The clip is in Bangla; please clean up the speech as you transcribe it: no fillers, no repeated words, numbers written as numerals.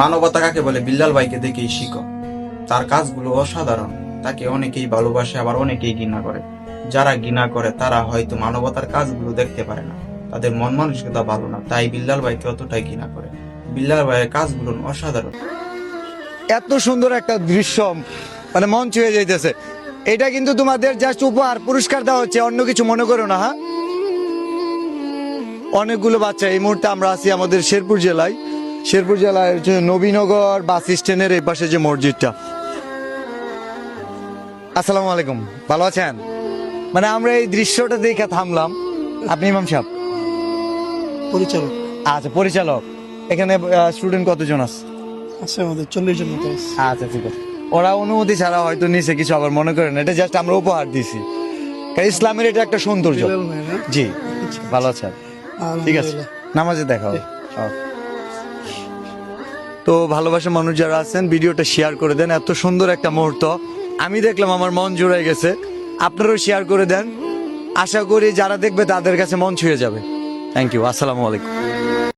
মানবতা কাকে বলে বিল্লাল ভাইকে দেখেই শিখো। তার কাজগুলো অসাধারণ, তাকে অনেকেই ভালোবাসে, আবার অনেকেই ঘৃণা করে। যারা ঘৃণা করে তারা হয়তো মানবতার কাজগুলো দেখতে পারে না, তাদের মন মানসিকতা ভালো না, তাই বিল্লাল ভাইকে অতটাই ঘৃণা করে। বিল্লাল ভাইয়ের কাজগুলো অসাধারণ। এত সুন্দর একটা দৃশ্য মানে মন ছুঁয়ে যাইতেছে। এটা কিন্তু তোমাদের জাস্ট উপহার, পুরস্কার দেওয়া হচ্ছে, অন্য কিছু মনে করো না। হ্যাঁ, অনেকগুলো বাচ্চা এই মুহূর্তে আমরা আছি আমাদের শেরপুর জেলায় হচ্ছে নবীনগর বাস স্ট্যান্ডের এই পাশে যে মসজিদটা। আসসালামু আলাইকুম, ভালো আছেন? মানে আমরা এই দৃশ্যটা দেখে থামলাম। আপনি ইমাম সাহেব? পরিচালক আচ্ছা, পরিচালক। এখানে স্টুডেন্ট কতজন আছে? আছে আমাদের 40 জন মতো আছে। আচ্ছা, ঠিক আছে। ওরা অনুমতি ছাড়া হয়তো নিচে কিছু আবার মনে করেন, এটা জাস্ট আমরা উপহার দিছি। কারণ ইসলামের এটা একটা সৌন্দর্য। বিলাল ভাই না? জি, ভালো আছেন? ঠিক আছে, আলহামদুলিল্লাহ। নামাজে দেখা হবে। তো ভালোবাসা মানুষ যারা আছেন ভিডিওটা শেয়ার করে দেন, এত সুন্দর একটা মুহূর্ত আমি দেখলাম, আমার মন জুড়ে গেছে। আপনারাও শেয়ার করে দেন, আশা করি যারা দেখবে তাদের কাছে মন ছুঁয়ে যাবে। থ্যাংক ইউ, আসসালামু আলাইকুম।